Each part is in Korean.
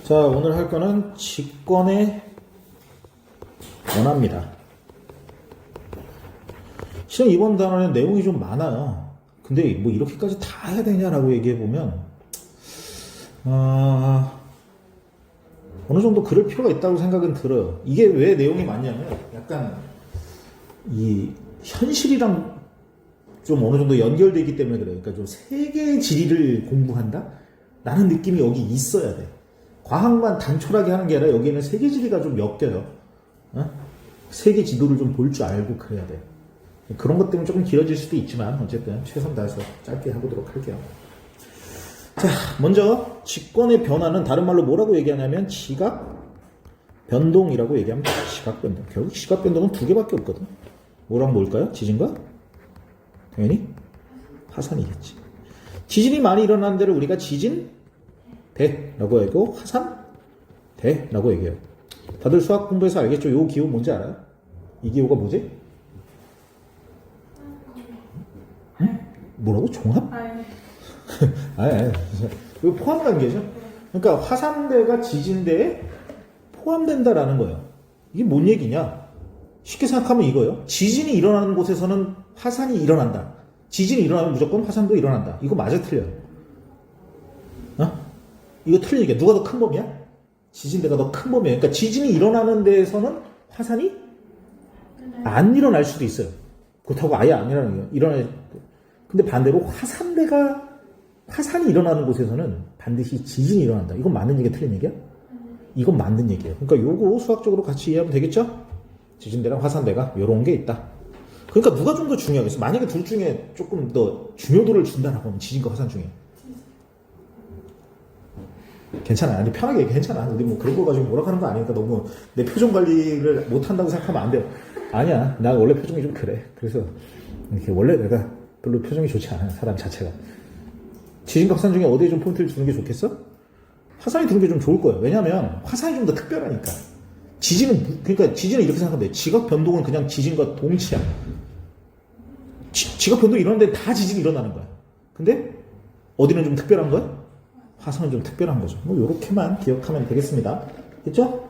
자, 오늘 할 거는 직권의 변화입니다. 실은 이번 단원에 내용이 좀 많아요. 근데 뭐 이렇게까지 다 해야 되냐라고 얘기해보면, 어느 정도 그럴 필요가 있다고 생각은 들어요. 이게 왜 내용이 많냐면, 약간, 이, 현실이랑 좀 어느 정도 연결되기 때문에 그래요. 그러니까 좀 세계 지리를 공부한다? 라는 느낌이 여기 있어야 돼. 과학만 단촐하게 하는 게 아니라 여기에는 세계 지리가 좀 엮여요. 세계 지도를 좀 볼 줄 알고 그래야 돼. 그런 것 때문에 조금 길어질 수도 있지만 어쨌든 최선 다해서 짧게 해보도록 할게요. 자, 먼저 직권의 변화는 다른 말로 뭐라고 얘기하냐면 지각 변동이라고 얘기합니다. 지각 변동. 결국 지각 변동은 두 개밖에 없거든. 뭐랑 뭘까요? 지진과? 당연히 화산이겠지. 지진이 많이 일어나는 데를 우리가 지진대라고 하고 화산대라고 얘기해요. 다들 수학 공부해서 알겠죠? 요 기호 뭔지 알아요? 이 기호가 뭐지? 응? 뭐라고? 종합? 아니. 이거 포함 관계죠? 그러니까 화산대가 지진대에 포함된다라는 거예요. 이게 뭔 얘기냐? 쉽게 생각하면 이거예요. 지진이 일어나는 곳에서는 화산이 일어난다. 지진이 일어나면 무조건 화산도 일어난다. 이거 맞아, 틀려요? 이거 틀린 얘기야. 누가 더 큰 범위야? 지진대가 더 큰 범위예요. 그러니까 지진이 일어나는 데에서는 화산이 안 일어날 수도 있어요. 그렇다고 아예 안 일어나는 거예요. 근데 반대로 화산이 일어나는 곳에서는 반드시 지진이 일어난다. 이건 맞는 얘기야, 틀린 얘기야? 이건 맞는 얘기예요. 그러니까 요거 수학적으로 같이 이해하면 되겠죠? 지진대랑 화산대가 요런 게 있다. 그러니까 누가 좀 더 중요하겠어? 만약에 둘 중에 조금 더 중요도를 준다라고 하면 지진과 화산 중에. 괜찮아. 아니, 편하게 얘기해. 괜찮아. 우리 뭐 그런 거 가지고 뭐라 하는 거 아니니까 너무 내 표정 관리를 못 한다고 생각하면 안 돼요. 아니야. 나 원래 표정이 좀 그래. 그래서 이렇게 원래 내가 별로 표정이 좋지 않아요. 사람 자체가. 지진과 화산 중에 어디에 좀 포인트를 주는 게 좋겠어? 화산이 두는 게 좀 좋을 거예요. 왜냐면 화산이 좀 더 특별하니까. 그러니까 지진은 이렇게 생각하면 돼. 지각 변동은 그냥 지진과 동치야. 지각 변동이 일어나는데 다 지진이 일어나는 거야. 근데 어디는 좀 특별한 거야? 화산은 좀 특별한 거죠. 뭐 요렇게만 기억하면 되겠습니다. 됐죠?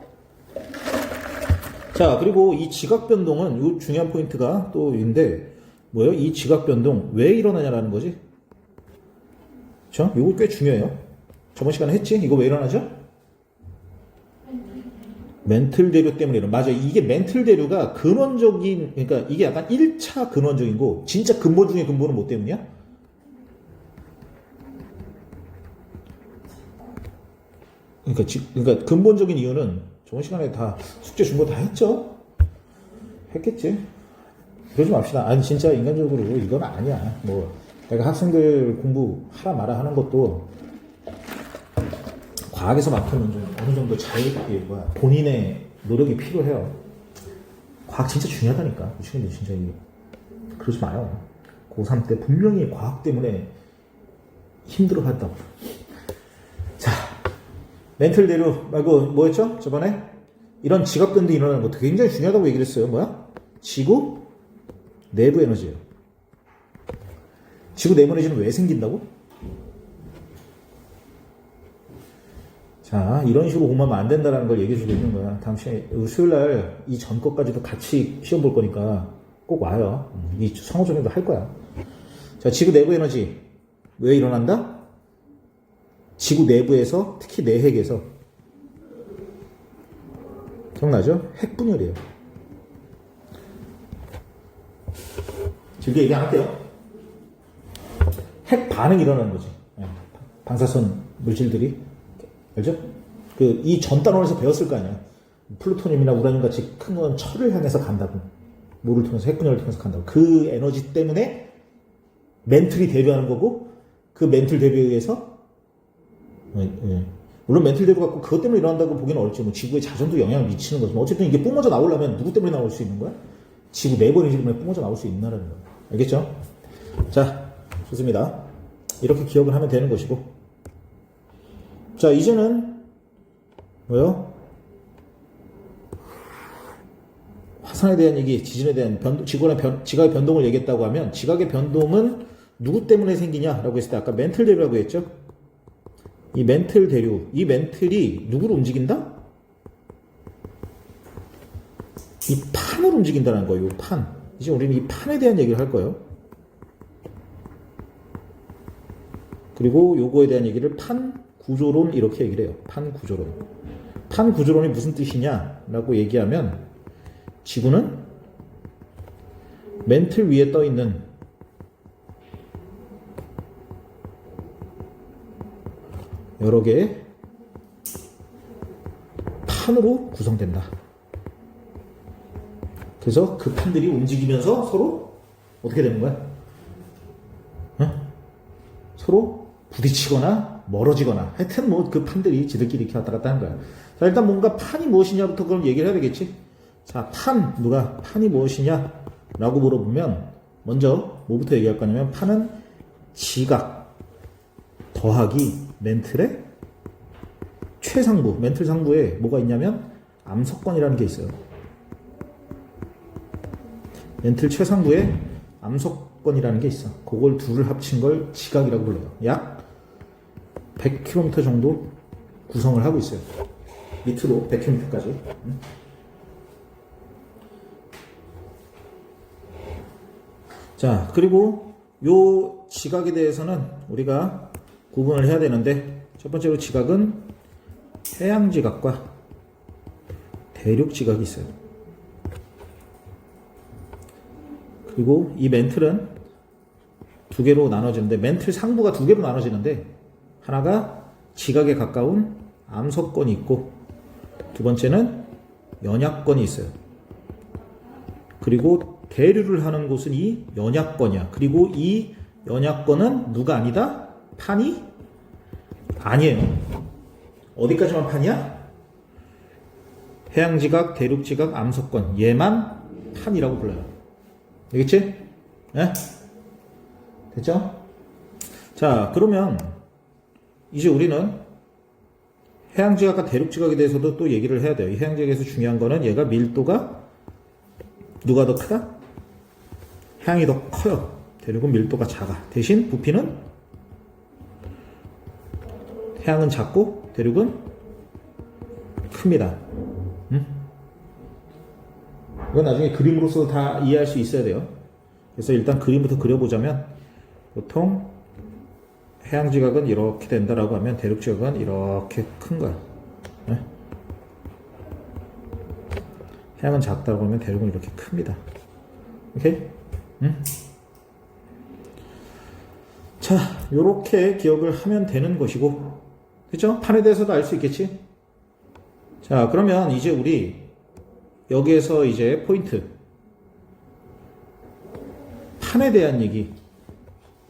자, 그리고 이 지각 변동은 요 중요한 포인트가 또 있는데 뭐예요? 이 지각 변동 왜 일어나냐라는 거지? 그쵸? 요거 꽤 중요해요. 저번 시간에 했지? 이거 왜 일어나죠? 멘틀 대류 때문에 맞아요. 이게 멘틀 대류가 근원적인, 그러니까 이게 약간 1차 근원적인 거, 진짜 근본 중에 근본은 뭐 때문이야? 그러니까 근본적인 이유는 저번 시간에 다 숙제 준 거 다 했죠? 했겠지? 그러지 맙시다. 아니, 진짜 인간적으로 이건 아니야. 뭐, 내가 학생들 공부하라 마라 하는 것도 과학에서만큼은 좀 어느 정도 본인의 노력이 필요해요. 과학 진짜 중요하다니까. 친구들 진짜 그러지 마요. 고3 때 분명히 과학 때문에 힘들어 했다고. 자, 멘틀 대류 말고 뭐였죠? 저번에? 이런 지각 변동이 일어나는 것도 굉장히 중요하다고 얘기를 했어요. 뭐야? 지구 내부 에너지예요. 지구 내부 에너지는 왜 생긴다고? 자, 이런 식으로 공부하면 안 된다는 걸 얘기해주고 있는 거야. 다음 시간에, 수요일날 이 전 것까지도 같이 시험 볼 거니까 꼭 와요. 이 상호작용도 할 거야. 자, 지구 내부 에너지. 왜 일어난다? 지구 내부에서, 특히 내핵에서. 기억나죠? 핵분열이에요. 길게 얘기 안 할게요. 핵 반응이 일어나는 거지. 방사선 물질들이. 알죠? 이 전 단원에서 배웠을 거 아니야. 플루토늄이나 우라늄 같이 큰 건 철을 향해서 간다고. 뭐를 통해서, 핵분열을 통해서 간다고. 그 에너지 때문에 멘틀이 대류하는 거고, 그 멘틀 대류에 의해서, 물론 멘틀 대류 갖고 그것 때문에 일어난다고 보기는 어렵지. 뭐 지구의 자전도 영향을 미치는 거지. 어쨌든 이게 뿜어져 나오려면 누구 때문에 나올 수 있는 거야? 지구 내부 에너지 때문에 뿜어져 나올 수 있나라는 거야. 알겠죠? 자, 좋습니다. 이렇게 기억을 하면 되는 것이고. 자, 이제는 뭐요? 화산에 대한 얘기, 지진에 대한 지각의 변동을 얘기했다고 하면 지각의 변동은 누구 때문에 생기냐라고 했을 때 아까 멘틀 대류라고 했죠? 이 멘틀 대류, 이 멘틀이 누구를 움직인다? 이 판을 움직인다는 거예요. 이 판. 이제 우리는 이 판에 대한 얘기를 할 거예요. 그리고 요거에 대한 얘기를 판 구조론 이렇게 얘기를 해요. 판 구조론. 판 구조론이 무슨 뜻이냐라고 얘기하면 지구는 멘틀 위에 떠 있는 여러 개의 판으로 구성된다. 그래서 그 판들이 움직이면서 서로 어떻게 되는 거야? 서로 부딪히거나 멀어지거나 하여튼 뭐 그 판들이 지들끼리 이렇게 왔다 갔다 하는 거야. 자, 일단 뭔가 판이 무엇이냐부터 그럼 얘기를 해야 되겠지. 자, 누가 판이 무엇이냐 라고 물어보면 먼저 뭐부터 얘기할 거냐면 판은 지각 더하기 멘틀의 최상부, 멘틀 상부에 뭐가 있냐면 암석권이라는 게 있어요. 멘틀 최상부에 암석권이라는 게 있어. 그걸 둘을 합친 걸 지각이라고 불러요. 약 100km 정도 구성을 하고 있어요. 밑으로 100km까지. 자, 그리고 요 지각에 대해서는 우리가 구분을 해야 되는데 첫 번째로 지각은 해양 지각과 대륙 지각이 있어요. 그리고 이 멘틀은 두 개로 나눠지는데 멘틀 상부가 두 개로 나눠지는데 하나가 지각에 가까운 암석권이 있고 두 번째는 연약권이 있어요. 그리고 대류를 하는 곳은 이 연약권이야. 그리고 이 연약권은 누가 아니다? 판이 아니에요. 어디까지만 판이야? 해양지각, 대륙지각, 암석권 얘만 판이라고 불러요. 되겠지? 네? 됐죠? 자, 그러면 이제 우리는 해양지각과 대륙지각에 대해서도 또 얘기를 해야 돼요. 이 해양지각에서 중요한 거는 얘가 밀도가 누가 더 크다? 해양이 더 커요. 대륙은 밀도가 작아. 대신 부피는 해양은 작고 대륙은 큽니다. 이건 나중에 그림으로서 다 이해할 수 있어야 돼요. 그래서 일단 그림부터 그려보자면 보통 해양지각은 이렇게 된다라고 하면 대륙지각은 이렇게 큰 거야. 네? 해양은 작다고 하면 대륙은 이렇게 큽니다. 오케이? 자, 요렇게 기억을 하면 되는 것이고, 그죠? 판에 대해서도 알 수 있겠지? 자, 그러면 이제 우리 여기에서 이제 포인트 판에 대한 얘기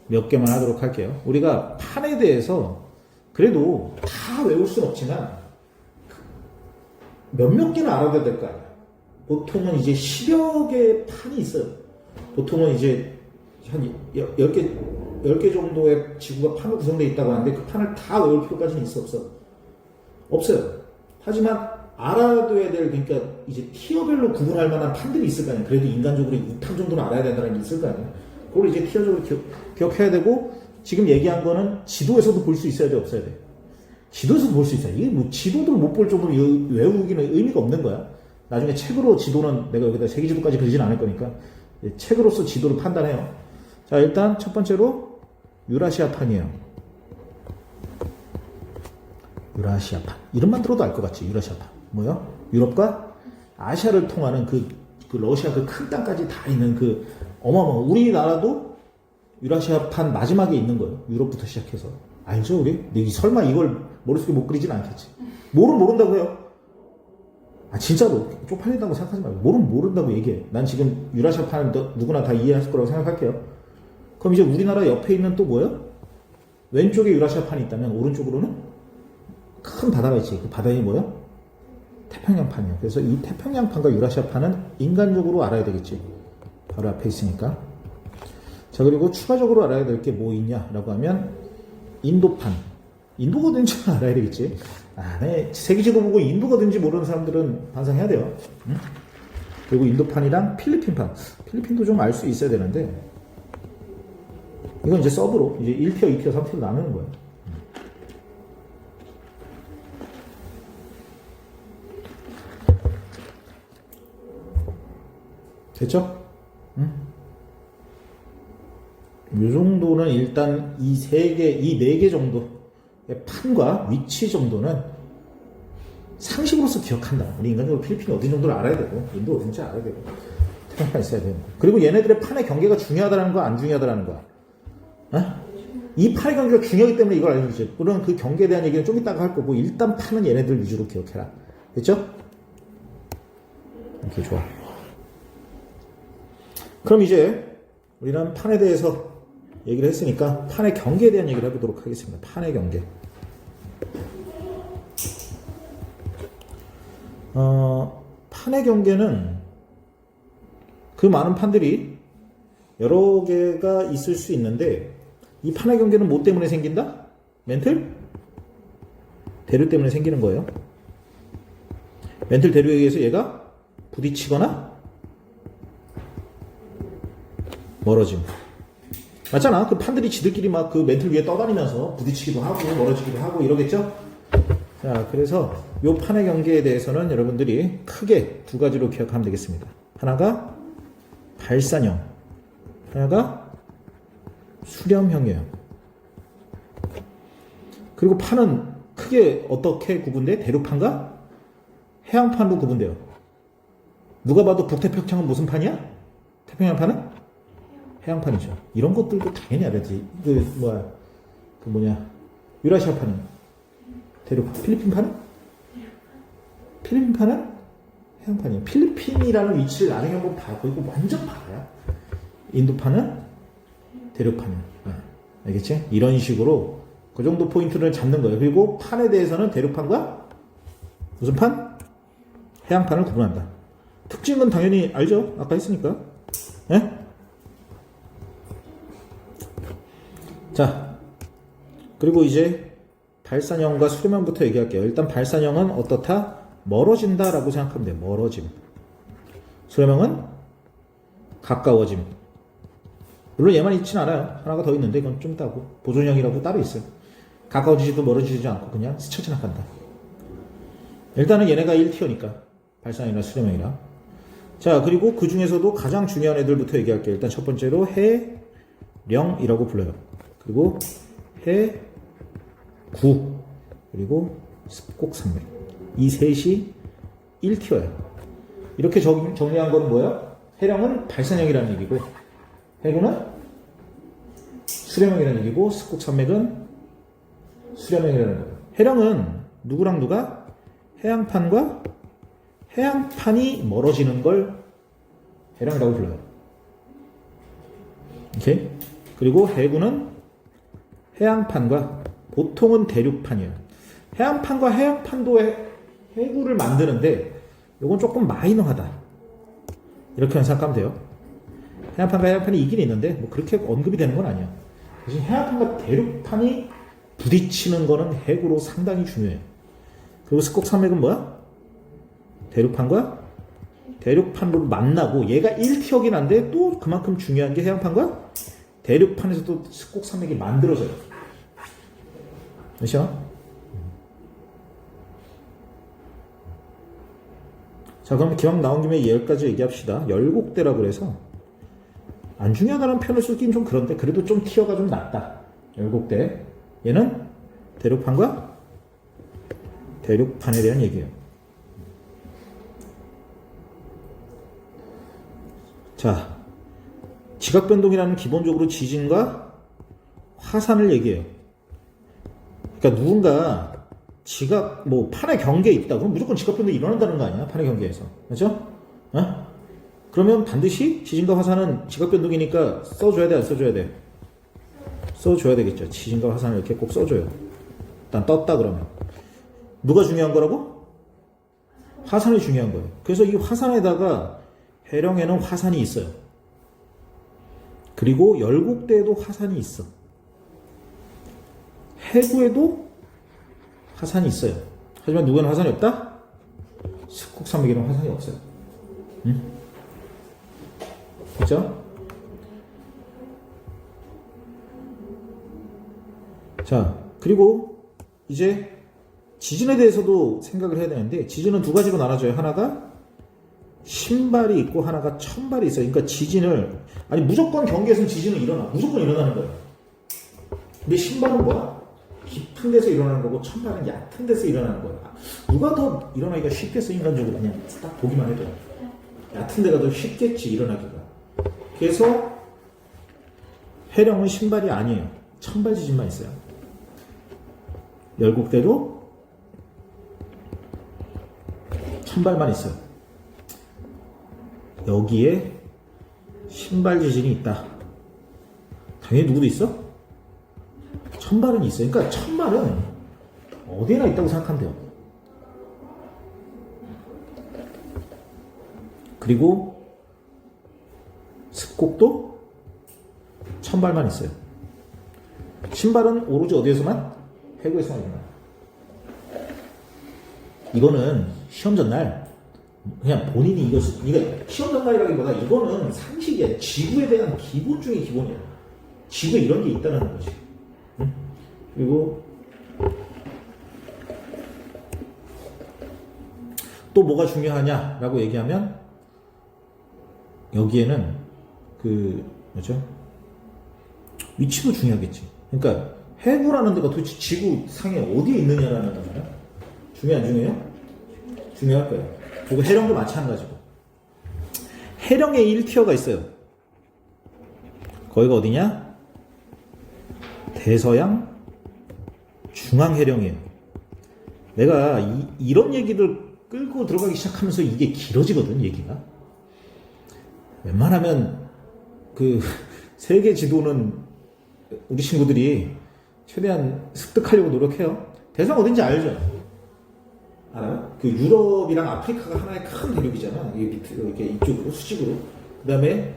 몇 개만 하도록 할게요. 우리가 판에 대해서 그래도 다 외울 수는 없지만 몇몇 개는 알아둬야 될 거 아니야. 보통은 이제 10여 개의 판이 있어요. 보통은 이제 한 10개 정도의 지구가 판으로 구성되어 있다고 하는데 그 판을 다 외울 필요까지는 있어 없어? 없어요. 하지만 알아둬야 될, 그러니까 이제 티어별로 구분할 만한 판들이 있을 거 아니에요. 그래도 인간적으로 2판 정도는 알아야 된다는 게 있을 거 아니에요. 그걸 이제 티어적으로 기억해야 되고, 지금 얘기한 거는 지도에서도 볼 수 있어야 돼, 없어야 돼? 지도에서도 볼 수 있어요. 이게 뭐 지도도 못 볼 정도로 외우기는 의미가 없는 거야. 나중에 책으로 지도는 내가 여기다 세계지도까지 그리진 않을 거니까 책으로서 지도를 판단해요. 자, 일단 첫 번째로 유라시아판이에요. 유라시아판. 이름만 들어도 알 것 같지, 유라시아판. 뭐야? 유럽과 아시아를 통하는 그 러시아 그 큰 땅까지 다 있는 그 어마어마한, 우리나라도 유라시아판 마지막에 있는 거예요. 유럽부터 시작해서. 알죠, 우리? 근데 설마 이걸 머릿속에 못 그리진 않겠지. 모른다고 해요. 아, 진짜로. 쪽팔린다고 생각하지 말고. 모른다고 얘기해. 난 지금 유라시아판은 누구나 다 이해할 거라고 생각할게요. 그럼 이제 우리나라 옆에 있는 또 뭐예요? 왼쪽에 유라시아판이 있다면 오른쪽으로는 큰 바다가 있지. 그 바다이 뭐예요? 태평양판이에요. 그래서 이 태평양판과 유라시아판은 인간적으로 알아야 되겠지. 바로 앞에 있으니까. 자, 그리고 추가적으로 알아야 될 게 뭐 있냐라고 하면 인도판. 인도가 어딘지 알아야 되겠지. 네. 세계지도 보고 인도가 어딘지 모르는 사람들은 반성해야 돼요. 응? 그리고 인도판이랑 필리핀판. 필리핀도 좀 알 수 있어야 되는데 이건 이제 서브로 이제 1티어, 2티어, 3티어 나누는 거예요. 됐죠? 응? 이 정도는 일단 이 세 개, 이 네 개 정도의 판과 위치 정도는 상식으로서 기억한다. 우리 인간적으로 필리핀이 어디 정도를 알아야 되고, 인도 어딘지 알아야 되고, 태평양 있어야 되고. 그리고 얘네들의 판의 경계가 중요하다는 거, 안 중요하다는 거야. 어? 이 판의 경계가 중요하기 때문에 이걸 알려주지. 물론 그 경계에 대한 얘기는 좀 이따가 할 거고, 일단 판은 얘네들 위주로 기억해라. 됐죠? 이렇게 좋아. 그럼 이제 우리는 판에 대해서 얘기를 했으니까 판의 경계에 대한 얘기를 해보도록 하겠습니다. 판의 경계. 판의 경계는 그 많은 판들이 여러 개가 있을 수 있는데 이 판의 경계는 뭐 때문에 생긴다? 멘틀? 대류 때문에 생기는 거예요. 멘틀 대류에 의해서 얘가 부딪히거나 멀어짐. 맞잖아. 그 판들이 지들끼리 막 그 멘틀 위에 떠다니면서 부딪히기도 하고 멀어지기도 하고 이러겠죠? 자, 그래서 요 판의 경계에 대해서는 여러분들이 크게 두 가지로 기억하면 되겠습니다. 하나가 발산형, 하나가 수렴형이에요. 그리고 판은 크게 어떻게 구분돼? 대륙판과 해양판으로 구분돼요. 누가 봐도 북태평양은 무슨 판이야? 태평양판은? 해양판이죠. 이런 것들도 당연히 알아야지. 유라시아판은? 대륙판. 필리핀판은? 필리핀판은? 해양판이에요. 필리핀이라는 위치를 아는 경우 다 보이고 완전 바다야. 인도판은? 대륙판이야. 알겠지? 이런 식으로 그 정도 포인트를 잡는 거예요. 그리고 판에 대해서는 대륙판과 무슨 판? 해양판을 구분한다. 특징은 당연히 알죠? 아까 했으니까. 예? 자, 그리고 이제 발산형과 수렴형부터 얘기할게요. 일단 발산형은 어떻다? 멀어진다 라고 생각하면 돼요. 멀어짐. 수렴형은 가까워짐. 물론 얘만 있진 않아요. 하나가 더 있는데 이건 좀 이따고. 보존형이라고 따로 있어요. 가까워지지도 멀어지지도 않고 그냥 스쳐 지나간다. 일단은 얘네가 1티어니까 발산형이나 수렴형이라. 자, 그리고 그 중에서도 가장 중요한 애들부터 얘기할게요. 일단 첫 번째로 해령이라고 불러요. 그리고 해구, 그리고 습곡산맥. 이 셋이 1티어예요. 이렇게 정리한 건 뭐예요? 해령은 발산형이라는 얘기고, 해구는 수렴형이라는 얘기고, 습곡산맥은 수렴형이라는 거예요. 해령은 누구랑 누가? 해양판과 해양판이 멀어지는 걸 해령이라고 불러요. 오케이? 그리고 해구는 해양판과 보통은 대륙판이에요. 해양판과 해양판도 해구를 만드는데 이건 조금 마이너하다. 이렇게 생각하면 돼요. 해양판과 해양판이 있긴 있는데 뭐 그렇게 언급이 되는 건 아니야. 대신 해양판과 대륙판이 부딪히는 거는 해구로 상당히 중요해요. 그리고 습곡산맥은 뭐야? 대륙판과 대륙판으로 만나고 얘가 1티어긴 한데 또 그만큼 중요한 게 해양판과 대륙판에서도 습곡산맥이 만들어져요. 그렇죠? 자, 그럼 기왕 나온 김에 10가지 얘기합시다. 열곡대라고 그래서 안 중요하다는 표현을 쓰긴 좀 그런데 그래도 좀 티어가 좀 낮다. 열곡대. 얘는 대륙판과 대륙판에 대한 얘기예요. 자, 지각변동이라는 기본적으로 지진과 화산을 얘기해요. 그러니까 누군가 판의 경계에 있다. 그럼 무조건 지각변동이 일어난다는 거 아니야? 판의 경계에서. 그렇죠? 어? 그러면 반드시 지진과 화산은 지각변동이니까 써줘야 돼, 안 써줘야 돼? 써줘야 되겠죠. 지진과 화산을 이렇게 꼭 써줘요. 일단 떴다 그러면. 누가 중요한 거라고? 화산이 중요한 거예요. 그래서 이 화산에다가 해령에는 화산이 있어요. 그리고 열곡대에도 화산이 있어. 해구에도 화산이 있어요. 하지만 누구는 화산이 없다? 습곡산맥에는 화산이 없어요. 응? 그죠? 자, 그리고 이제 지진에 대해서도 생각을 해야 되는데 지진은 두 가지로 나눠져요. 하나가 신발이 있고 하나가 천발이 있어요. 그러니까 지진을, 아니 무조건 경계에서는 지진은 일어나. 무조건 일어나는 거예요. 근데 신발은 뭐야? 깊은 데서 일어나는 거고 천발은 얕은 데서 일어나는 거야. 누가 더 일어나기가 쉽겠어, 인간적으로. 그냥 딱 보기만 해도 얕은 데가 더 쉽겠지, 일어나기가. 그래서 해령은 신발이 아니에요. 천발 지진만 있어요. 열국대도 천발만 있어요. 여기에 신발 지진이 있다. 당연히 누구도 있어? 천발은 있어요. 그러니까 천발은 어디에나 있다고 생각하면 돼요. 그리고 습곡도 천발만 있어요. 신발은 오로지 어디에서만? 해구에서만 일어나요. 이거는 시험 전날 그냥 본인이 이거 시험 전날이라기보다 이거는 상식이야. 지구에 대한 기본 중의 기본이야. 지구에 이런 게 있다는 거지. 응? 그리고 또 뭐가 중요하냐라고 얘기하면 여기에는 뭐죠? 위치도 중요하겠지. 그러니까 해구라는 데가 도대체 지구 상에 어디에 있느냐라는 거잖아. 중요해 안 중요해요? 중요할 거예요. 그리고 해령도 마찬가지고. 해령에 1티어가 있어요. 거기가 어디냐? 대서양 중앙해령이에요. 내가 이런 얘기를 끌고 들어가기 시작하면서 이게 길어지거든, 얘기가. 웬만하면 세계 지도는 우리 친구들이 최대한 습득하려고 노력해요. 대서양 어딘지 알죠? 알아요? 유럽이랑 아프리카가 하나의 큰 대륙이잖아. 이렇게 이쪽으로, 수직으로. 그 다음에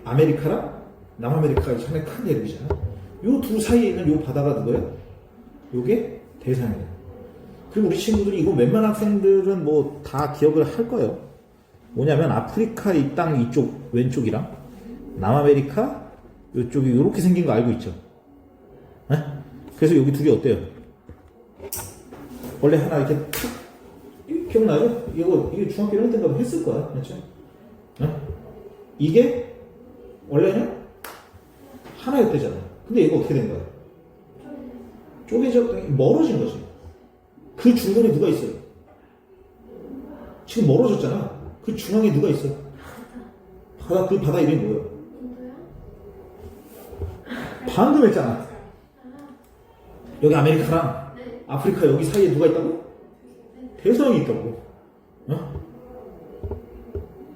아메리카랑 남아메리카가 하나의 큰 대륙이잖아. 요 두 사이에 있는 요 바다가 누구예요? 요게 대서양이에요. 그리고 우리 친구들이 이거 웬만한 학생들은 뭐 다 기억을 할 거예요. 뭐냐면 아프리카 이 땅 이쪽 왼쪽이랑 남아메리카 요쪽이 요렇게 생긴 거 알고 있죠? 에? 그래서 여기 둘이 어때요? 원래 하나 이렇게 탁 기억나죠? 이거 중학교 1학년 때인가 했을 거야. 그렇죠? 이게 원래는 하나였대잖아. 근데 얘가 어떻게 된 거야? 쪼개져 멀어진 거지. 그 중간에 누가 있어요? 지금 멀어졌잖아. 그 중앙에 누가 있어? 그 바다 이름이 뭐예요? 방금 했잖아. 여기 아메리카랑 아프리카 여기 사이에 누가 있다고? 대서양이 있다고.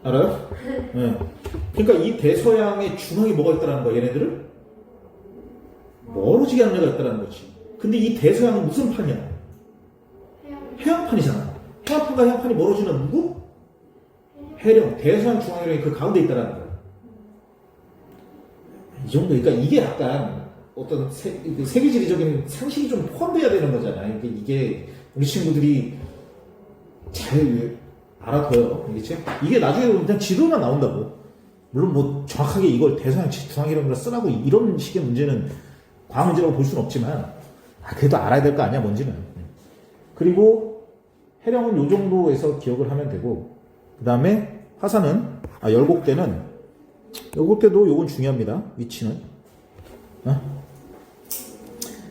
알아요? 네. 그러니까 이 대서양의 중앙에 뭐가 있다는 거야, 얘네들을? 멀어지게 하는 애가 있다는 거지. 근데 이 대서양은 무슨 판이야? 해양판이잖아. 해양판과 해양판이 멀어지는 누구? 해령, 대서양 중앙해령이 그 가운데 있다는 거야. 이 정도, 그러니까 이게 약간 어떤 세계지리적인 상식이 좀 포함돼야 되는 거잖아요. 이게 우리 친구들이 잘 알아둬요. 알겠지? 이게 나중에 그냥 지도만 나온다고. 물론 뭐 정확하게 이걸 대서양 중앙해령으로 쓰라고 이런 식의 문제는 과학 문제라고 볼 수는 없지만 그래도 알아야 될 거 아니야, 뭔지는. 그리고 해령은 요 정도에서 기억을 하면 되고, 그 다음에 화산은 열곡대는 열곡대도 요건 중요합니다. 위치는.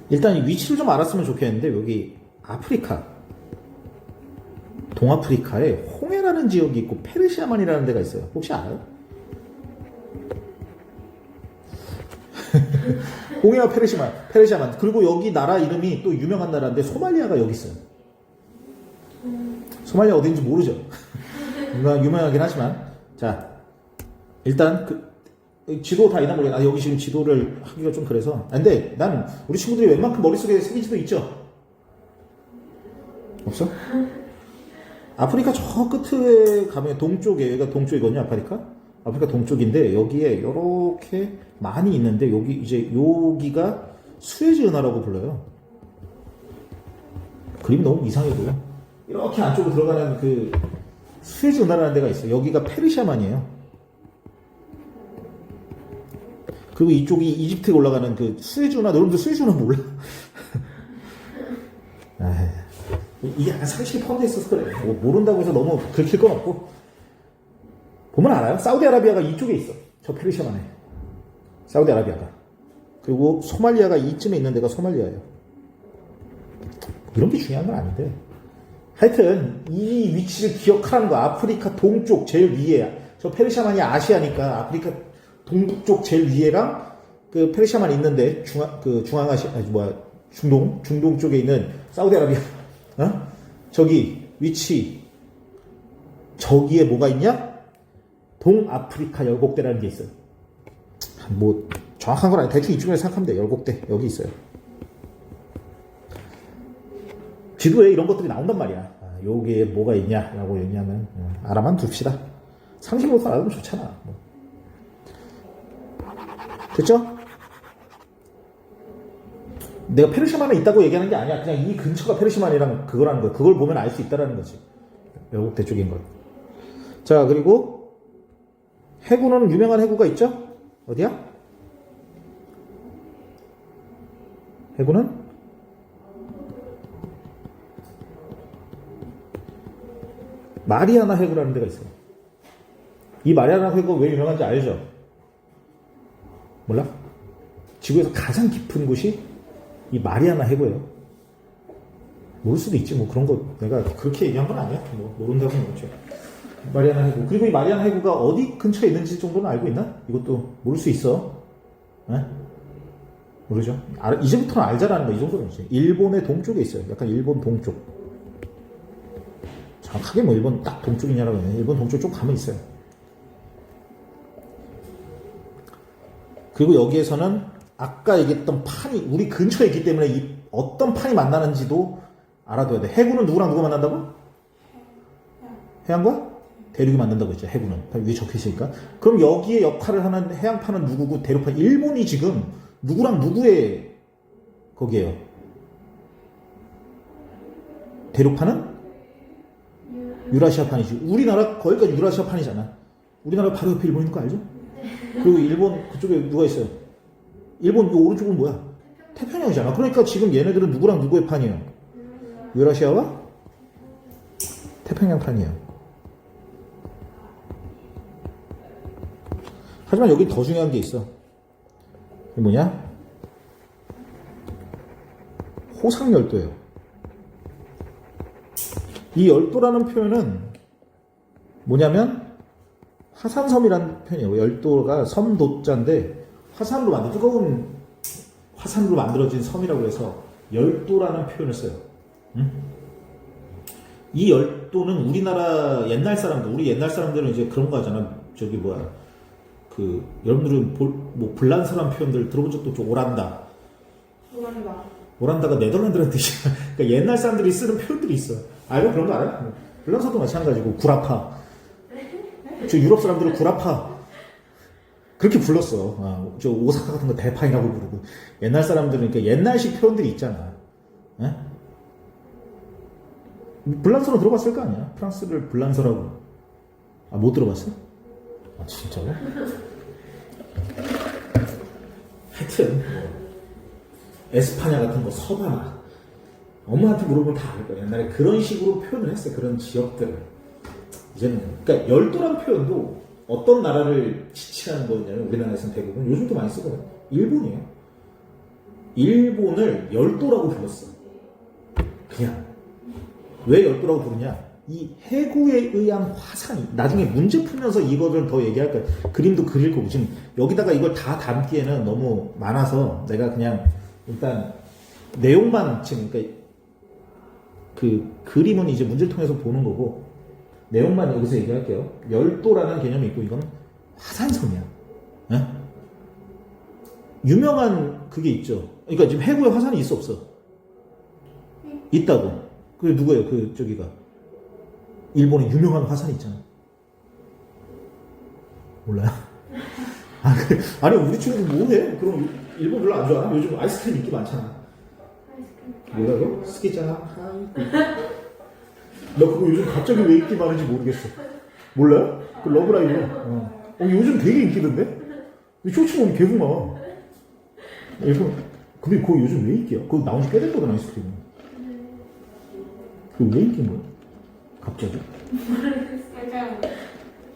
일단 이 위치를 좀 알았으면 좋겠는데 여기 아프리카, 동아프리카에 홍해라는 지역이 있고 페르시아만이라는 데가 있어요. 혹시 알아요? 홍해와 페르시아만. 그리고 여기 나라 이름이 또 유명한 나라인데 소말리아가 여기 있어요. 소말리아 어딘지 모르죠? 유명하긴 하지만. 자, 일단 지도 다 있나 모르겠어. 여기 지금 지도를 하기가 좀 그래서. 근데 난 우리 친구들이 웬만큼 머릿속에 새긴 지도 있죠? 없어? 아프리카 저 끝에 가면 동쪽에, 여기가 동쪽이거든요, 아프리카 동쪽인데 여기에 이렇게 많이 있는데 여기가 수에즈 은하라고 불러요. 그림이 너무 이상해 보여. 이렇게 안쪽으로 들어가는 수에즈 은하라는 데가 있어요. 여기가 페르시아만이에요. 그리고 이쪽이 이집트에 올라가는 수에즈 은하. 여러분들 수에즈 은하 몰라? 이게 약간 상식이 포함되어 있어서 그래. 뭐 모른다고 해서 너무 긁힐 건 없고. 보면 알아요. 사우디아라비아가 이쪽에 있어. 저 페르시아만에. 사우디아라비아가. 그리고 소말리아가 이쯤에 있는 데가 소말리아예요. 이런 게 중요한 건 아닌데. 하여튼 이 위치를 기억하라는 거. 아프리카 동쪽 제일 위에. 저 페르시아만이 아시아니까 아프리카 동북쪽 제일 위에랑 그 페르시아만 있는데 중앙아시아 아니 중동 쪽에 있는 사우디아라비아. 저기 위치 저기에 뭐가 있냐? 동아프리카 열곡대라는 게 있어요. 뭐 정확한 건 아니에요. 대충 이쪽에 생각하면 돼. 열곡대 여기 있어요. 지도에 이런 것들이 나온단 말이야. 여기에 뭐가 있냐라고 얘기하면 알아만 둡시다. 상식으로서 알아두면 좋잖아. 뭐. 됐죠? 내가 페르시아만에 있다고 얘기하는 게 아니야. 그냥 이 근처가 페르시아만이랑 그거라는 거야. 그걸 보면 알 수 있다라는 거지. 열곡대 쪽인 걸. 자, 그리고 해구는 유명한 해구가 있죠? 어디야? 해구는 마리아나 해구라는 데가 있어요. 이 마리아나 해구가 왜 유명한지 알죠? 몰라? 지구에서 가장 깊은 곳이 이 마리아나 해구예요. 모를 수도 있지. 뭐 그런 거 내가 그렇게 얘기한 건 아니야. 뭐 모른다고 모르죠. 마리아나 해구. 그리고 이 마리아나 해구가 어디 근처에 있는지 정도는 알고 있나? 이것도 모를 수 있어. 에? 모르죠. 이제부터는 알자라는 거. 이 정도는 이제 일본의 동쪽에 있어요. 약간 일본 동쪽. 정확하게 뭐 일본 딱 동쪽이냐라고 하면 일본 동쪽 쪽 가면 있어요. 그리고 여기에서는 아까 얘기했던 판이 우리 근처에 있기 때문에 이 어떤 판이 만나는지도 알아둬야 돼. 해구는 누구랑 누가 만난다고? 해안과 대륙이 만난다고 했죠. 해구는 위에 적혀 있으니까. 그럼 여기에 역할을 하는 해양판은 누구고 대륙판 일본이 지금 누구랑 누구의 거기에요. 대륙판은 유라시아판이지. 우리나라 거기까지 유라시아판이잖아. 우리나라 바로 옆에 일본 있는 거 알죠? 그리고 일본 그쪽에 누가 있어요? 일본 이 오른쪽은 뭐야? 태평양이잖아. 그러니까 지금 얘네들은 누구랑 누구의 판이에요? 유라시아와 태평양 판이에요. 하지만 여기 더 중요한 게 있어. 이게 뭐냐? 호상열도예요. 이 열도라는 표현은 뭐냐면 화산섬이라는 표현이에요. 열도가 섬도자인데 화산으로 만든 뜨거운 화산으로 만들어진 섬이라고 해서 열도라는 표현을 써요. 응? 이 열도는 우리나라 옛날 사람들, 우리 옛날 사람들은 이제 그런 거 하잖아. 저기 뭐야, 그 여러분들은 뭐 불란서란 표현들 들어본 적도 좀 오란다가 네덜란드라는 뜻이야. 그러니까 옛날 사람들이 쓰는 표현들이 있어. 알고 그런 거 알아요? 불란서도 마찬가지고 구라파. 저 유럽 사람들은 구라파 그렇게 불렀어. 저 오사카 같은 거 대파이라고 부르고. 옛날 사람들은 그러니까 옛날식 표현들이 있잖아. 에? 불란서로 들어봤을 거 아니야? 프랑스를 불란서라고. 못 들어봤어? 진짜로? 하여튼 에스파냐 같은 거, 서바나. 엄마한테 물어보면 다 알 거야. 옛날에 그런 식으로 표현을 했어요. 그런 지역들을. 이제는 그러니까 열도란 표현도 어떤 나라를 지칭하는 거냐면 우리나라에서는 대부분 요즘도 많이 쓰거든요. 일본이에요. 일본을 열도라고 불렀어. 그냥 왜 열도라고 부르냐? 이 해구에 의한 화산이 나중에 문제 풀면서 이거를 더 얘기할 거야. 그림도 그릴 거고 지금 여기다가 이걸 다 담기에는 너무 많아서 내가 그냥 일단 내용만 지금 그러니까 그 그림은 이제 문제를 통해서 보는 거고 내용만 여기서 얘기할게요. 열도라는 개념이 있고 이건 화산섬이야. 에? 유명한 그게 있죠. 그러니까 지금 해구에 화산이 있어 없어? 있다고. 그게 누구예요? 그 저기가 일본에 유명한 화산이 있잖아. 몰라요? 그래. 아니 우리 친구들 뭐해? 그럼 일본 별로 안 좋아하나? 요즘 아이스크림 인기 많잖아. 뭐라고? 스키장. 나 그거 요즘 갑자기 왜 인기 많은지 모르겠어. 몰라요? 그 러브라이브. 요즘 되게 인기던데? 쇼츠 보면 계속 나와. 근데 그거 요즘 왜 인기야? 그거 나온 지 꽤 됐거든, 아이스크림. 그거 왜 인기인 거야? 갑자기? 약간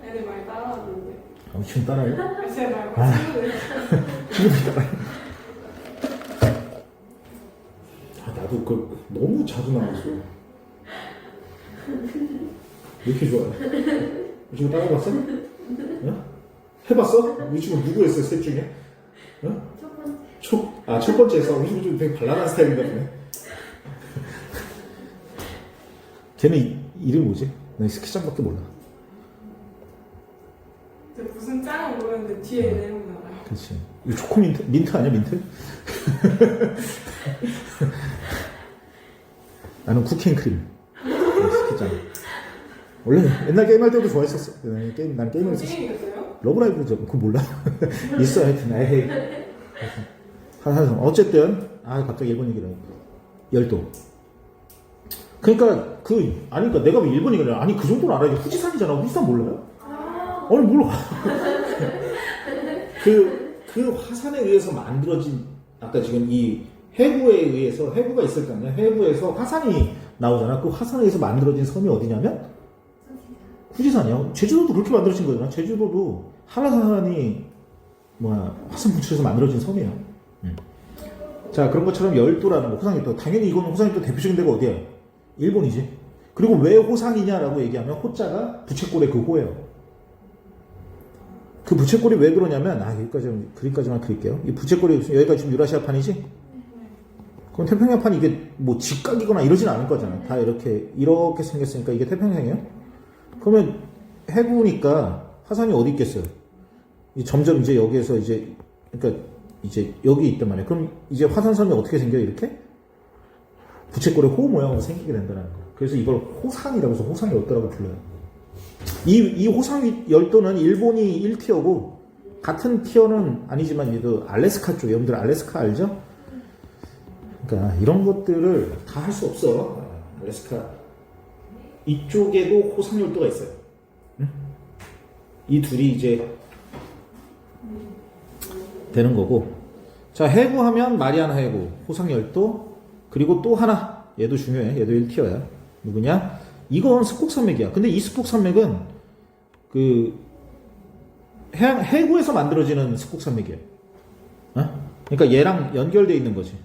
애들 말 따라하는데. 지금 따라해요? 제 말고 친구들. 지금 따라해. 나도 그 너무 자주 나왔어. 왜 이렇게 좋아해? 지금 따라해봤어? 어? 해봤어? 우리 지금 누구 했어? 셋 중에? 어? 첫 번째 했어. 우리 좀 되게 발랄한 스타일인가 보네. 걔는 이름이 뭐지? 나 스키장밖에 몰라. 무슨 짱을 모르는데 뒤에 내용 나와요. 그렇지. 이거 초코민트? 민트 아니야, 민트? 나는 쿠키앤크림. 스키장. 원래 옛날 게임할 때도 좋아했었어. 난 게임을 했었어. 게임이었어요? 러브라이브죠. 그거 몰라? 있어, 하여튼. 에이. 어쨌든, 갑자기 일본 얘기를 하니까. 열도. 그러니까, 그러니까 내가 왜 일본 얘기를 해? 아니, 그 정도는 알아야 돼. 후지산이잖아. 후지산 몰라요? 아니, 몰라. 그 화산에 의해서 만들어진, 아까 지금 이 해구에 의해서, 해구가 있을 거 아니야? 해구에서 화산이 나오잖아. 그 화산에 의해서 만들어진 섬이 어디냐면? 후지산이야. 제주도도 그렇게 만들어진 거잖아. 제주도도 한라산이, 화산 분출해서 만들어진 섬이야. 자, 그런 것처럼 열도라는 거, 호상열도. 당연히 이건 호상열도 대표적인 데가 어디야? 일본이지. 그리고 왜 호상이냐라고 얘기하면 호자가 부채꼴의 그 호예요. 그 부채꼴이 왜 그러냐면, 여기까지만 그릴게요. 이 부채꼴이, 여기가 지금 유라시아판이지? 그럼 태평양판이 이게 직각이거나 이러진 않을 거잖아. 다 이렇게 생겼으니까 이게 태평양이에요? 그러면 해구니까 화산이 어디 있겠어요? 점점 이제 여기에서 그러니까 이제 여기 있단 말이에요. 그럼 이제 화산섬이 어떻게 생겨요? 이렇게? 부채꼴의 호 모양으로 생기게 된다는 거예요. 그래서 이걸 호상이라고 해서 호상열도라고 불러요. 이 호상열도는 일본이 1티어고 같은 티어는 아니지만 얘도 알래스카 쪽, 여러분들 알래스카 알죠? 그러니까 이런 것들을 다 할 수 없어. 알래스카 이쪽에도 호상열도가 있어요. 응? 이 둘이 이제 되는 거고. 자, 해구하면 마리아나 해구, 호상열도, 그리고 또 하나, 얘도 중요해. 얘도 1티어야. 누구냐? 이건 스콕산맥이야. 근데 이 스콕산맥은 해구에서 만들어지는 스콕산맥이에요. 어? 그러니까 얘랑 연결되어 있는 거지.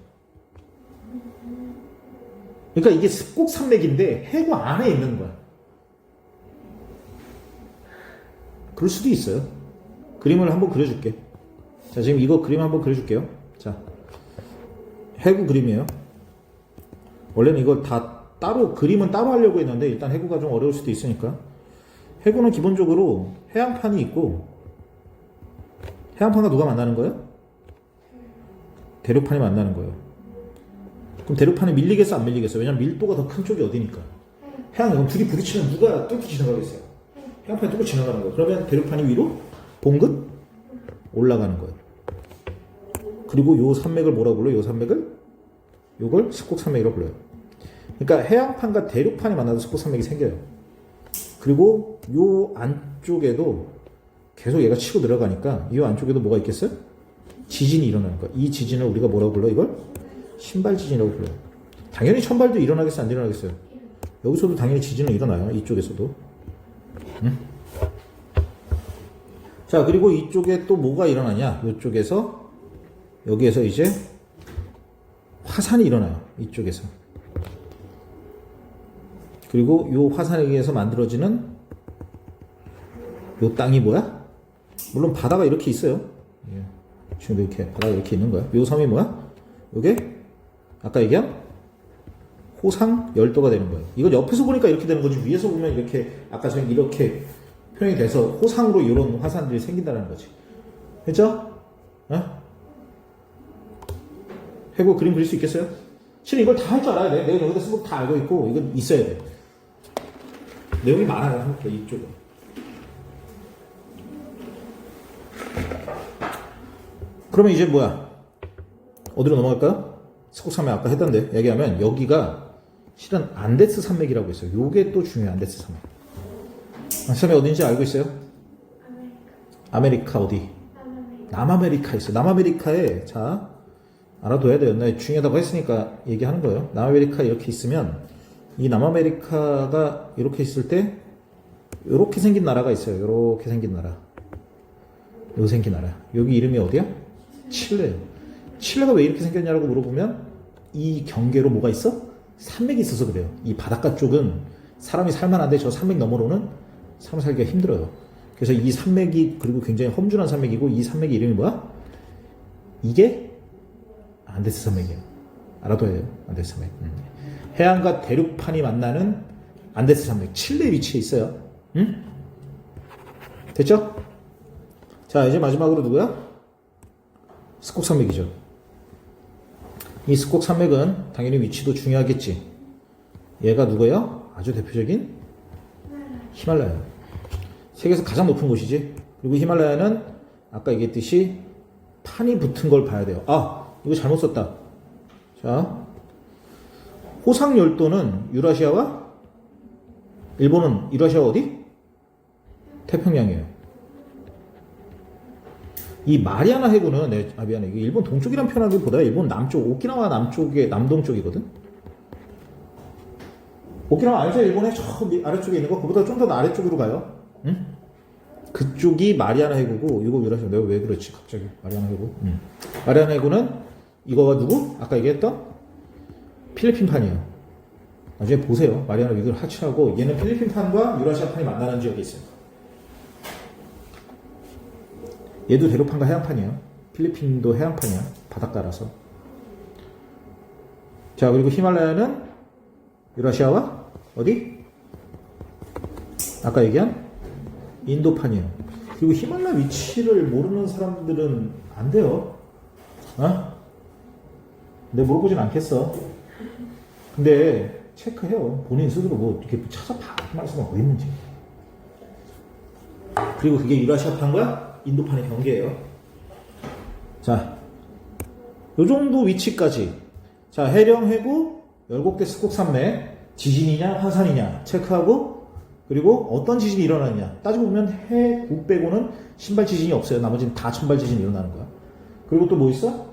그러니까 이게 스콕산맥인데 해구 안에 있는 거야. 그럴 수도 있어요. 그림을 한번 그려줄게. 자, 지금 이거 그림 한번 그려줄게요. 자, 해구 그림이에요. 원래는 이걸 다 그림은 따로 하려고 했는데 일단 해구가 좀 어려울 수도 있으니까. 해구는 기본적으로 해양판이 있고, 해양판과 누가 만나는 거예요? 대륙판이 만나는 거예요. 그럼 대륙판이 밀리겠어, 안 밀리겠어? 왜냐면 밀도가 더 큰 쪽이 어디니까. 그럼 둘이 부딪히면 누가 뚫고 지나가겠어요? 해양판이 뚫고 지나가는 거예요. 그러면 대륙판이 위로 봉긋 올라가는 거예요. 그리고 요 산맥을 뭐라고 불러요? 요 산맥을? 요걸 스콕산맥이라고 불러요. 그러니까 해양판과 대륙판이 만나서 스콕산맥이 생겨요. 그리고 요 안쪽에도 계속 얘가 치고 들어가니까 이 안쪽에도 뭐가 있겠어요? 지진이 일어나는 거야. 이 지진을 우리가 뭐라고 불러? 이걸 신발 지진이라고 불러요. 당연히 천발도 일어나겠어요? 안 일어나겠어요? 여기서도 당연히 지진은 일어나요. 이쪽에서도. 응? 자, 그리고 이쪽에 또 뭐가 일어나냐? 이쪽에서 여기에서 이제 화산이 일어나요. 이쪽에서. 그리고 이 화산에 의해서 만들어지는 이 땅이 뭐야? 물론 바다가 이렇게 있어요. 지금 이렇게 바다가 이렇게 있는 거야. 이 섬이 뭐야? 이게 아까 얘기한 호상 열도가 되는 거예요. 이건 옆에서 보니까 이렇게 되는 거지. 위에서 보면 이렇게 아까 전에 이렇게 표현이 돼서 호상으로 이런 화산들이 생긴다는 거지. 됐죠? 해구 그림 그릴 수 있겠어요? 실은 이걸 다 할 줄 알아야 돼. 내가 여기다 쓴 거 다 알고 있고 이건 있어야 돼. 내용이 많아요. 이쪽은. 그러면 이제 뭐야? 어디로 넘어갈까요? 스콕산맥 아까 했던데 얘기하면 여기가 실은 안데스 산맥이라고 있어요. 요게 또 중요해. 안데스 산맥. 산맥 어딘지 알고 있어요? 아메리카 어디? 남아메리카 있어요. 남아메리카에 자 알아둬야 돼요. 나 중요하다고 했으니까 얘기하는 거예요. 남아메리카 이렇게 있으면 이 남아메리카가 이렇게 있을 때 요렇게 생긴 나라가 있어요. 요렇게 생긴 나라. 요 생긴 나라. 여기 이름이 어디야? 칠레예요. 칠레가 왜 이렇게 생겼냐라고 물어보면 이 경계로 뭐가 있어? 산맥이 있어서 그래요. 이 바닷가 쪽은 사람이 살만한데 저 산맥 너머로는 사람 살기가 힘들어요. 그래서 이 산맥이 그리고 굉장히 험준한 산맥이고 이 산맥의 이름이 뭐야? 이게 안데스 산맥이에요. 알아둬야 해요. 안데스 산맥. 해안과 대륙판이 만나는 안데스 산맥. 칠레에 위치해 있어요. 응? 됐죠? 자, 이제 마지막으로 누구야? 스콕 산맥이죠. 이 스콕 산맥은 당연히 위치도 중요하겠지. 얘가 누구예요? 아주 대표적인 히말라야. 세계에서 가장 높은 곳이지. 그리고 히말라야는 아까 얘기했듯이 판이 붙은 걸 봐야 돼요. 아, 이거 잘못 썼다. 자, 호상 열도는 유라시아와 일본은 유라시아 어디? 태평양이에요. 이 마리아나 해구는 미안해. 이게 일본 동쪽이란 표현하기보다 일본 남쪽, 오키나와 남쪽의 남동쪽이거든. 오키나와 알죠? 일본의 저 아래쪽에 있는 거 그보다 좀 더 아래쪽으로 가요. 응? 그쪽이 마리아나 해구고 이거 유라시아. 내가 왜 그렇지 갑자기 마리아나 해구. 마리아나 해구는 이거가 누구? 아까 얘기했던 필리핀판이에요. 나중에 보세요. 마리아나 위기를 하치하고 얘는 필리핀판과 유라시아판이 만나는 지역에 있어요. 얘도 대륙판과 해안판이에요. 필리핀도 해안판이야. 바닷가라서. 자, 그리고 히말라야는 유라시아와 어디? 아까 얘기한 인도판이에요. 그리고 히말라야 위치를 모르는 사람들은 안 돼요. 어? 근데 물어보진 않겠어. 근데 체크해요. 본인 스스로 뭐 이렇게 찾아봐. 히말라야가 어디 있는지. 그리고 그게 유라시아판과 인도판의 경계예요. 자, 요 정도 위치까지. 자, 해령, 해구, 열곡대 스콕 산맥, 지진이냐, 화산이냐 체크하고, 그리고 어떤 지진이 일어나느냐. 따지고 보면 해구 빼고는 신발 지진이 없어요. 나머지는 다 천발 지진이 일어나는 거야. 그리고 또 뭐 있어?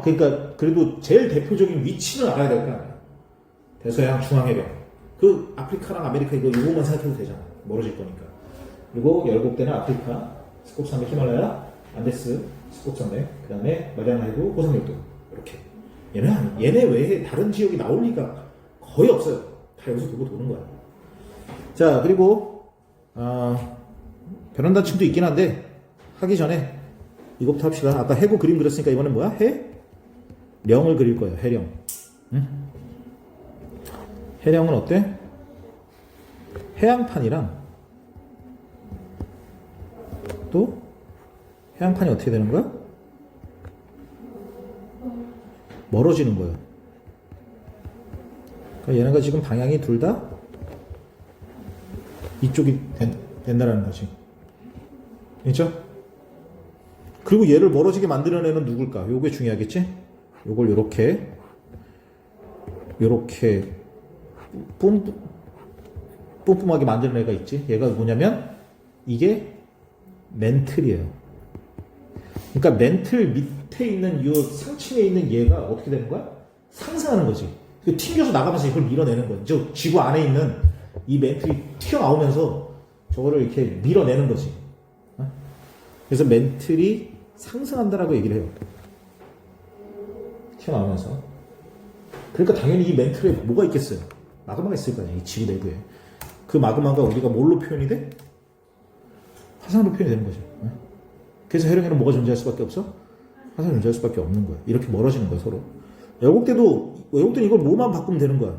그러니까 그래도 제일 대표적인 위치는 알아야 될 거 아니야. 대서양 중앙해변. 그 아프리카랑 아메리카 이거만 생각해도 되잖아. 멀어질 거니까. 그리고 열곡대는 아프리카, 스콕 산맥 히말라야, 안데스 스콕 산맥, 그 다음에 마리아나 해구, 호상열도. 이렇게. 얘네 외에 다른 지역이 나올 리가 거의 없어요. 다 여기서 두고 도는 거야. 자, 그리고 변환단층도 있긴 한데 하기 전에 이것부터 합시다. 아까 해구 그림 그렸으니까 이번엔 뭐야? 해령을 그릴 거예요. 해령. 응? 해령은 어때? 해양판이랑 또 해양판이 어떻게 되는 거야? 멀어지는 거예요. 그러니까 얘네가 지금 방향이 둘 다 이쪽이 된다라는 거지. 그렇죠? 그리고 얘를 멀어지게 만드는 애는 누굴까? 요게 중요하겠지? 요걸 요렇게 뿜뿜하게 만드는 애가 있지? 얘가 뭐냐면 이게 멘틀이에요. 그러니까 멘틀 밑에 있는 이 상층에 있는 얘가 어떻게 되는 거야? 상승하는 거지. 튕겨서 나가면서 이걸 밀어내는 거야. 저 지구 안에 있는 이 멘틀이 튀어나오면서 저거를 이렇게 밀어내는 거지. 그래서 멘틀이 상승한다라고 얘기를 해요. 튀어나오면서. 그러니까 당연히 이 멘틀에 뭐가 있겠어요? 마그마가 있을 거 아니야. 이 지구 내부에. 그 마그마가 우리가 뭘로 표현이 돼? 화산으로 표현이 되는 거죠. 그래서 해령에는 뭐가 존재할 수밖에 없어? 화산이 존재할 수밖에 없는 거야. 이렇게 멀어지는 거야, 서로. 열곡대는 이걸 뭐만 바꾸면 되는 거야.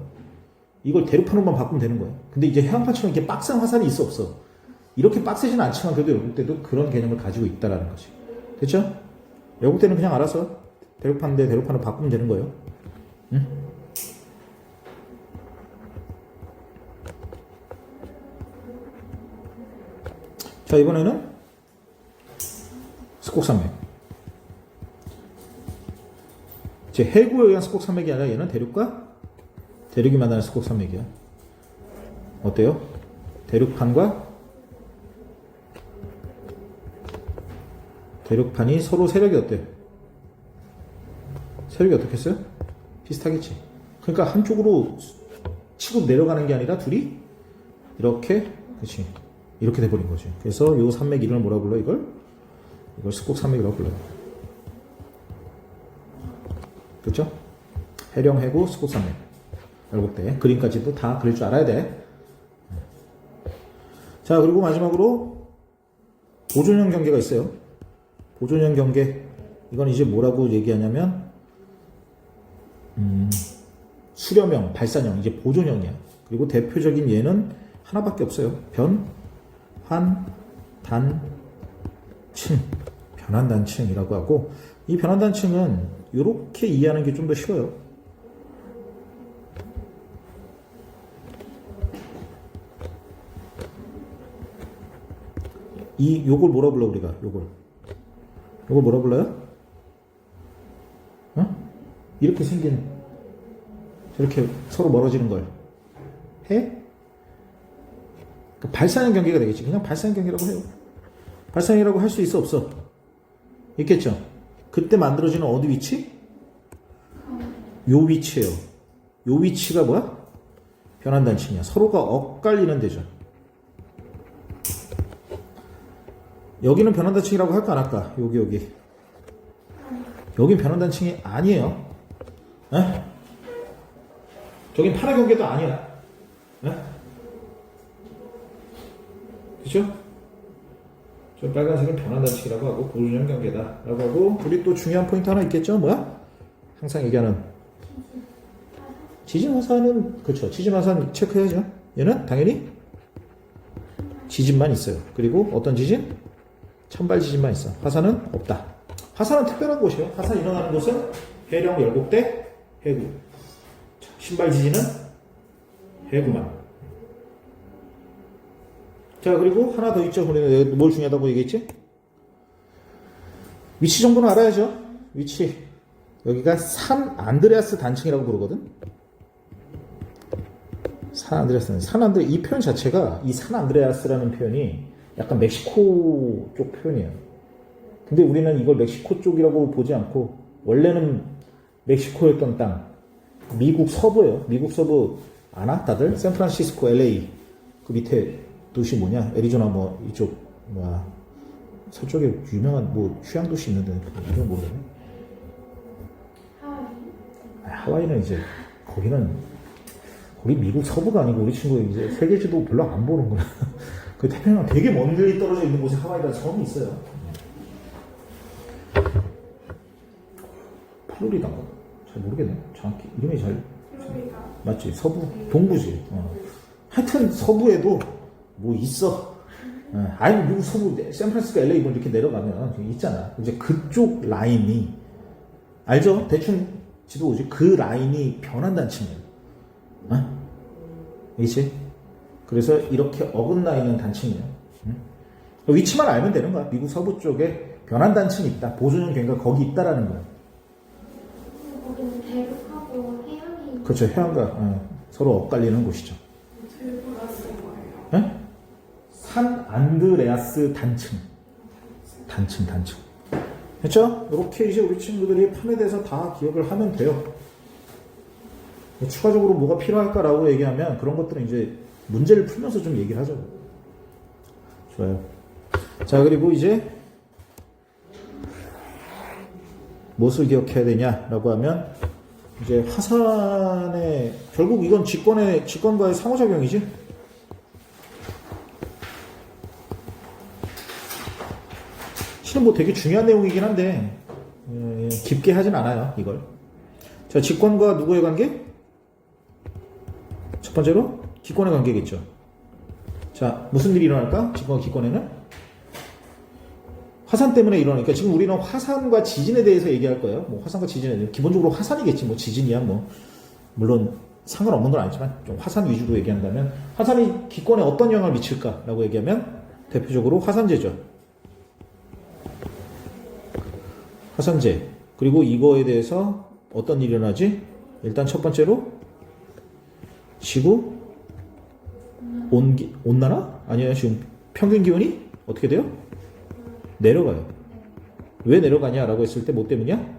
이걸 대륙판으로만 바꾸면 되는 거야. 근데 이제 해안판처럼 이렇게 빡센 화산이 있어, 없어? 이렇게 빡세지는 않지만 그래도 열곡대도 그런 개념을 가지고 있다라는 거지. 됐죠? 열곡대는 그냥 알아서 대륙판 대 대륙판으로 바꾸면 되는 거예요. 응? 자, 이번에는 스콕 산맥. 제 해구에 의한 스콕 산맥이 아니라 얘는 대륙이 만나는 스콕 산맥이야. 어때요? 대륙판과 대륙판이 서로 세력이 어때? 세력이 어떻겠어요? 비슷하겠지. 그러니까 한쪽으로 치고 내려가는 게 아니라 둘이 이렇게 그치? 이렇게 돼버린 거지. 그래서 요 산맥 이름을 뭐라 불러 이걸? 이걸 스곡 산맥이라고 불러요. 그쵸? 해령, 해구, 스곡 산맥. 열곡대. 그림까지도 다 그릴 줄 알아야 돼. 자, 그리고 마지막으로 보존형 경계가 있어요. 보존형 경계. 이건 이제 뭐라고 얘기하냐면 수렴형, 발산형, 이제 보존형이야. 그리고 대표적인 예는 하나밖에 없어요. 변, 환, 단, 층. 변환단층이라고 하고, 이 변환단층은 이렇게 이해하는 게 좀 더 쉬워요. 요걸 뭐라 불러 우리가? 요걸 뭐라 불러요? 어? 이렇게 생긴 저렇게 서로 멀어지는 걸 해? 발산형 경계가 되겠지. 그냥 발산형 경계라고 해요. 발산이라고 할 수 있어 없어? 있겠죠. 그때 만들어지는 어디 위치? 요 위치예요. 요 위치가 뭐야? 변환단층이야. 서로가 엇갈리는 데죠. 여기는 변환단층이라고 할까 안 할까? 여기 여긴 변환단층이 아니에요. 에? 저긴 판화 경계도 아니야. 에? 그죠? 저 빨간색은 변환단층이라고 하고 보존형 경계다 라고 하고, 우리 또 중요한 포인트 하나 있겠죠? 뭐야? 항상 얘기하는 지진 화산은, 그렇죠, 지진 화산 체크해야죠. 얘는 당연히 지진만 있어요. 그리고 어떤 지진? 천발 지진만 있어. 화산은 없다. 화산은 특별한 곳이에요. 화산 일어나는 곳은 해령, 열곡대, 해구. 신발 지진은 해구만. 자, 그리고 하나 더 있죠. 우리가 뭘 중요하다고 얘기했지? 위치 정보는 알아야죠. 위치. 여기가 산 안드레아스 단층이라고 부르거든. 산 안드레아스. 이 표현 자체가, 이 산 안드레아스라는 표현이 약간 멕시코 쪽 표현이에요. 근데 우리는 이걸 멕시코 쪽이라고 보지 않고, 원래는 멕시코였던 땅, 미국 서부예요. 미국 서부 아나? 다들? 샌프란시스코, LA 그 밑에 도시 뭐냐? 애리조나 뭐 이쪽 뭐야? 서쪽에 유명한 뭐 휴양 도시 있는데 이름 모르겠네. 하와이는 이제 거기 미국 서부가 아니고, 우리 친구 이제 세계지도 별로 안 보는구나. 그 태평양 되게 먼 데에 떨어져 있는 곳에 하와이라는 섬이 있어요. 플로리다인가? 잘 모르겠네. 정확히 이름이 잘 맞지? 서부, 동부지. 하여튼 서부에도 뭐 있어. 아니 미국 서부, 샌프란시스코, LA 뭐 이렇게 내려가면 있잖아. 이제 그쪽 라인이, 알죠? 대충 지도 오지. 그 라인이 변환단층이에요. 그렇지? 그래서 이렇게 어긋나 있는 단층이에요. 위치만 알면 되는 거야. 미국 서부 쪽에 변환단층이 있다. 보존형 경계가 거기 있다라는 거야. 거기는 대륙하고 해양이. 그렇죠. 해안가 서로 엇갈리는 곳이죠. 제보다 쓴 거예요. 네? 산 안드레아스 단층. 됐죠? 이렇게 이제 우리 친구들이 판에 대해서 다 기억을 하면 돼요. 추가적으로 뭐가 필요할까라고 얘기하면 그런 것들은 이제 문제를 풀면서 좀 얘기를 하죠. 좋아요. 자, 그리고 이제 무엇을 기억해야 되냐라고 하면, 이제 화산의, 결국 이건 직권과의 상호작용이지. 실은 뭐 되게 중요한 내용이긴 한데 깊게 하진 않아요, 이걸. 자, 직권과 누구의 관계? 첫 번째로 기권의 관계겠죠. 자, 무슨 일이 일어날까? 직권과 기권에는 화산 때문에 일어나니까, 지금 우리는 화산과 지진에 대해서 얘기할 거예요. 뭐 화산과 지진에 대해서 기본적으로 화산이겠지. 뭐 지진이야 뭐 물론 상관없는 건 아니지만 좀 화산 위주로 얘기한다면, 화산이 기권에 어떤 영향을 미칠까라고 얘기하면 대표적으로 화산재죠. 화산재. 그리고 이거에 대해서 어떤 일이 일어나지? 일단 첫 번째로 지구 온난화? 아니에요. 지금 평균 기온이 어떻게 돼요? 내려가요. 왜 내려가냐라고 했을 때 뭐 때문이야?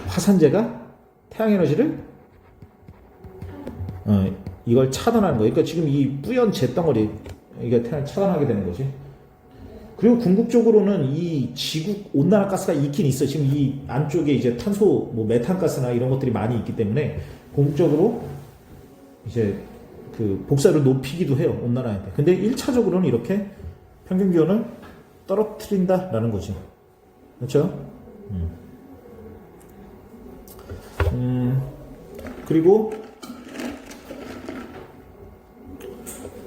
화산재가 태양에너지를 이걸 차단하는 거예요. 그러니까 지금 이 뿌연 잿덩어리 이게 차단하게 되는 거지. 그리고 궁극적으로는 이 지구 온난화 가스가 있긴 있어. 지금 이 안쪽에 이제 탄소, 뭐 메탄가스나 이런 것들이 많이 있기 때문에 궁극적으로 이제 그 복사를 높이기도 해요. 온난화에. 근데 1차적으로는 이렇게 평균 기온을 떨어뜨린다라는 거지. 그렇죠? 그리고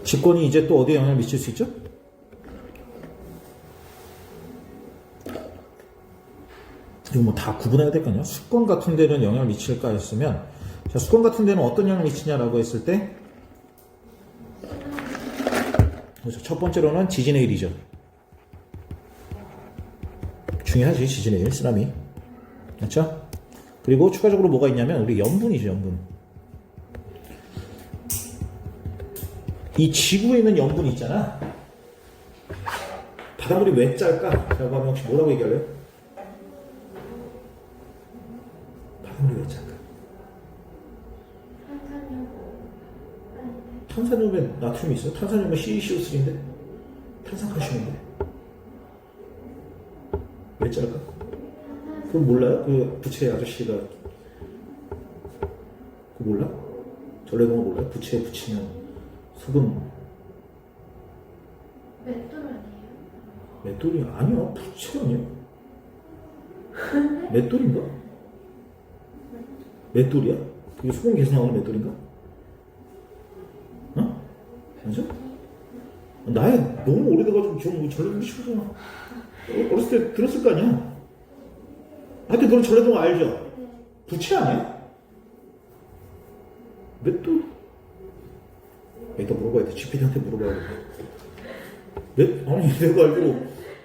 집권이 이제 또 어디에 영향을 미칠 수 있죠? 이거 뭐 다 구분해야 될 거 아니야? 수권 같은 데는 영향을 미칠까 했으면, 자, 수권 같은 데는 어떤 영향을 미치냐라고 했을 때, 그래서 첫 번째로는 지진의 일이죠. 중요하지, 지진의 일, 쓰나미. 그렇죠? 그리고 추가적으로 뭐가 있냐면, 우리 염분이죠, 염분. 이 지구에 있는 염분이 있잖아. 바닷물이 왜 짤까? 라고 하면 혹시 뭐라고 얘기할래요? 바닷물이 왜 짤까? 탄산염에 나트륨이 있어요? 탄산염에 CaCO3인데? 탄산칼슘인데? 왜 짤까? 그건 몰라요? 그 부채 아저씨가 그거 몰라? 전래동화 몰라요? 부채에 붙이면 소금 맷돌 아니에요? 맷돌이 아니야. 부채 아니야? 맷돌인가? 맷돌이야? 그게 소금 계속 나오는 맷돌인가? 어? 맞아? 나야 너무 오래돼가지고 지금 뭐 전래동화 시켜잖아. 어렸을 때 들었을 거 아니야? 하여튼 너는 전래동화 알죠? 부채 아니야? 맷돌? 이따 물어봐야 돼. GPT한테 물어봐야 돼. 아니 내가 알기로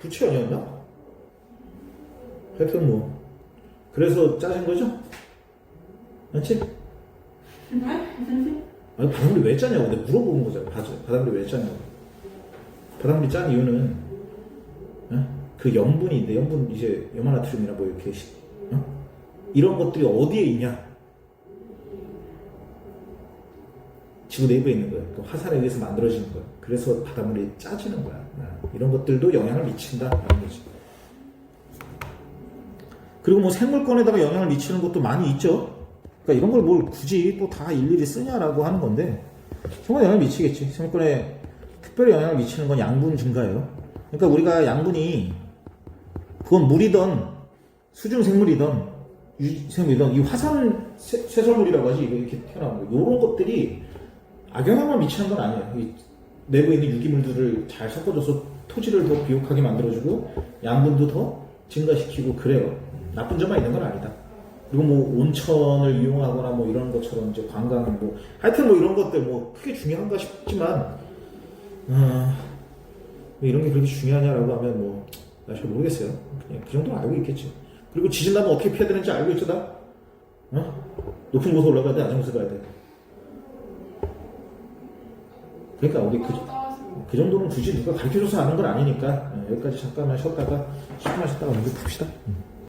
부채 아니었나? 하여튼 뭐 그래서 짜진 거죠? 맞지? 아니 바닷물이 왜 짜냐고 내가 물어보는 거잖아. 바닷물이 왜 짜냐고. 바닷물이 짠 이유는 그 염분이 있는데 염분 이제 염화나트륨이나 뭐 이렇게 이런 것들이 어디에 있냐? 지구 내부에 있는 거야. 그 화산에 의해서 만들어지는 거야. 그래서 바닷물이 짜지는 거야. 이런 것들도 영향을 미친다라는 거지. 그리고 뭐 생물권에다가 영향을 미치는 것도 많이 있죠. 그러니까 이런 걸 뭘 굳이 또 다 일일이 쓰냐라고 하는 건데 정말 영향을 미치겠지. 생물권에 특별히 영향을 미치는 건 양분 증가예요. 그러니까 우리가 양분이 그건 물이든 수중 생물이든 유생물이든 이 화산 쇠설물이라고 하지 이렇게 튀어나오는 거 이런 것들이 악영향만 미치는 건 아니에요. 이 내부에 있는 유기물들을 잘 섞어줘서 토지를 더 비옥하게 만들어주고 양분도 더 증가시키고 그래요. 나쁜 점만 있는 건 아니다. 그리고 뭐 온천을 이용하거나 뭐 이런 것처럼 이제 관광 뭐 하여튼 뭐 이런 것들 뭐 크게 중요한가 싶지만 뭐 이런 게 그렇게 중요하냐라고 하면 뭐 나 잘 모르겠어요. 그냥 그 정도는 알고 있겠지. 그리고 지진 나면 어떻게 피해야 되는지 알고 있죠 다? 높은 곳에 올라가야 돼? 낮은 곳에 가야 돼? 그러니까 우리 그 정도는 굳이 누가 가르쳐줘서 아는 건 아니니까 여기까지 잠깐만 쉬었다가 10분만 쉬었다가 먼저 풉시다.